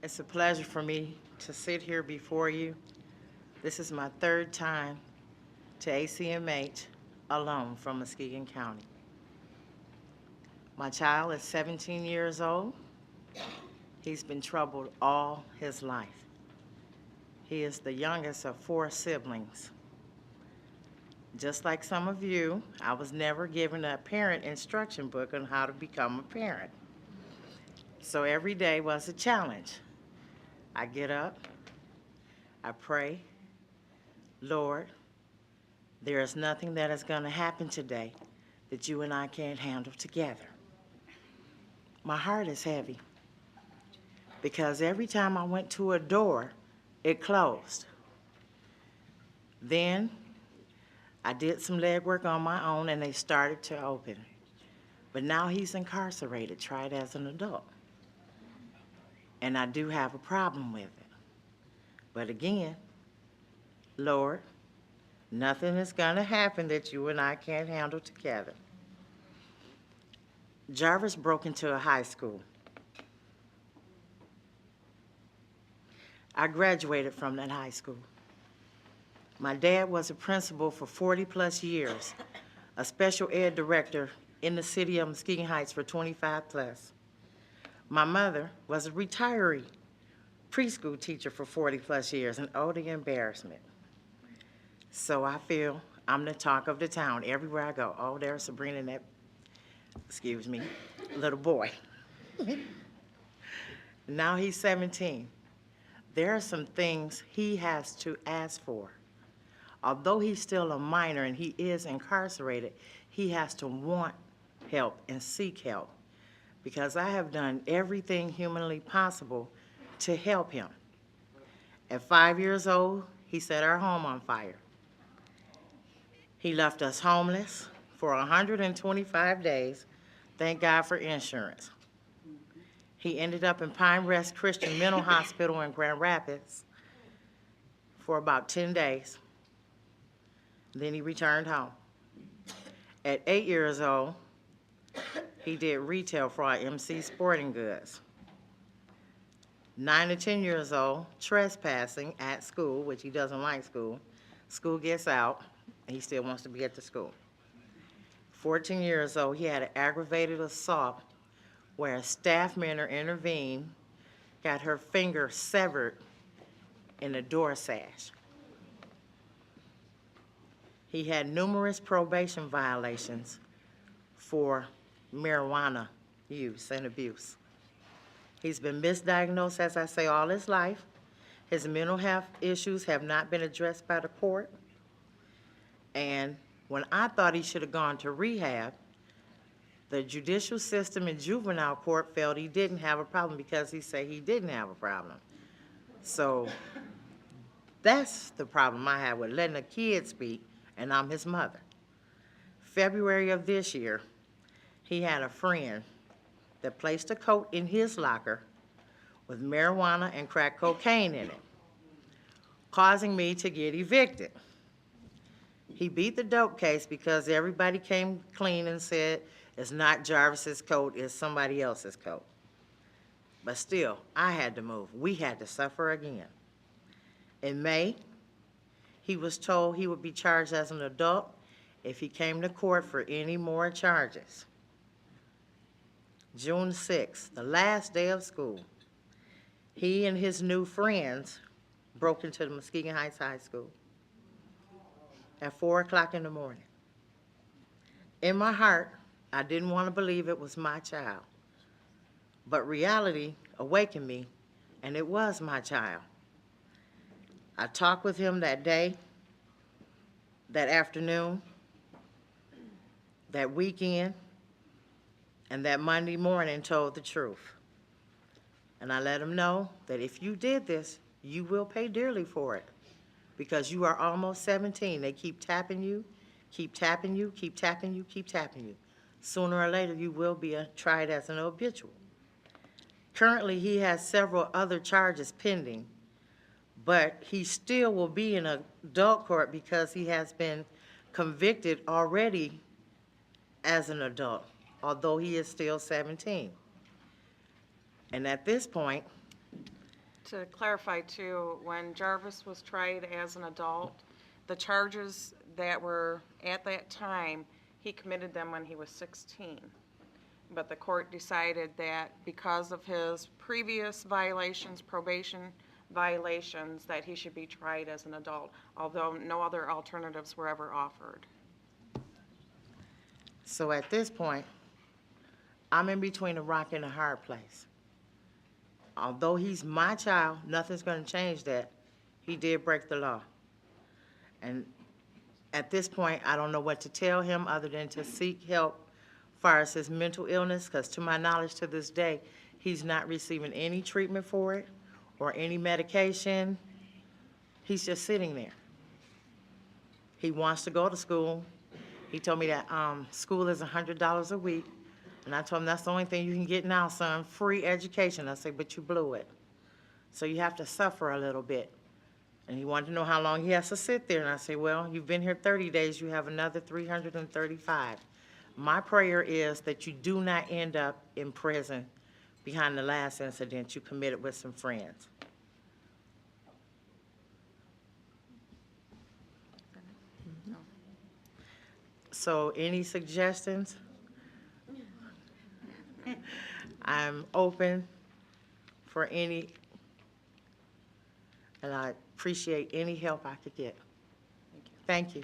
It's a pleasure for me to sit here before you. This is my third time to ACMH alone from Muskegon County. My child is 17 years old. He's been troubled all his life. He is the youngest of four siblings. Just like some of you, I was never given a parent instruction book on how to become a parent. So every day was a challenge. I get up, I pray, Lord, there is nothing that is going to happen today that you and I can't handle together. My heart is heavy because every time I went to a door, it closed. Then I did some legwork on my own and they started to open. But now he's incarcerated, tried as an adult. And I do have a problem with it. But again, Lord, nothing is going to happen that you and I can't handle together. Jarvis broke into a high school. I graduated from that high school. My dad was a principal for 40 plus years, a special ed director in the city of Muskegon Heights for 25 plus. My mother was a retiree preschool teacher for 40 plus years, and oh, the embarrassment. So I feel I'm the talk of the town everywhere I go. Oh, there's Sabrina and that, excuse me, little boy. Now he's 17. There are some things he has to ask for. Although he's still a minor and he is incarcerated, he has to want help and seek help because I have done everything humanly possible to help him. At 5 years old, he set our home on fire. He left us homeless for 125 days. Thank God for insurance. He ended up in Pine Rest Christian Mental Hospital in Grand Rapids for about 10 days. Then he returned home. At 8 years old, he did retail for our MC Sporting Goods. 9 to 10 years old, trespassing at school, which he doesn't like school. School gets out, and he still wants to be at the school. 14 years old, he had an aggravated assault where a staff member intervened, got her finger severed in a door sash. He had numerous probation violations for marijuana use and abuse. He's been misdiagnosed, as I say, all his life. His mental health issues have not been addressed by the court. And when I thought he should have gone to rehab, the judicial system and juvenile court felt he didn't have a problem because he said he didn't have a problem. So that's the problem I have with letting a kid speak, and I'm his mother. February of this year, he had a friend that placed a coat in his locker with marijuana and crack cocaine in it, causing me to get evicted. He beat the dope case because everybody came clean and said it's not Jarvis's coat, it's somebody else's coat. But still, I had to move. We had to suffer again. In May, he was told he would be charged as an adult if he came to court for any more charges. June 6th, the last day of school, he and his new friends broke into the Muskegon Heights High School at 4 o'clock in the morning. In my heart, I didn't want to believe it was my child, but reality awakened me, and it was my child. I talked with him that day, that afternoon, that weekend, and that Monday morning told the truth. And I let him know that if you did this, you will pay dearly for it because you are almost 17. They keep tapping you, keep tapping you, keep tapping you, keep tapping you. Sooner or later, you will be tried as an habitual. Currently, he has several other charges pending, but he still will be in adult court because he has been convicted already as an adult, although he is still 17. And at this point, To clarify too, when Jarvis was tried as an adult, the charges that were at that time, he committed them when he was 16. But the court decided that because of his previous violations, probation violations, that he should be tried as an adult, although no other alternatives were ever offered. So at this point, I'm in between a rock and a hard place. Although he's my child, nothing's gonna change that. He did break the law. And at this point, I don't know what to tell him other than to seek help as far as his mental illness, because to my knowledge to this day, he's not receiving any treatment for it or any medication. He's just sitting there. He wants to go to school. He told me that school is $100 a week. And I told him, that's the only thing you can get now, son, free education. I said, but you blew it. So you have to suffer a little bit. And he wanted to know how long he has to sit there. And I said, well, you've been here 30 days, you have another 335. My prayer is that you do not end up in prison behind the last incident you committed with some friends. So any suggestions? I'm open for any, and I appreciate any help I could get. Thank you.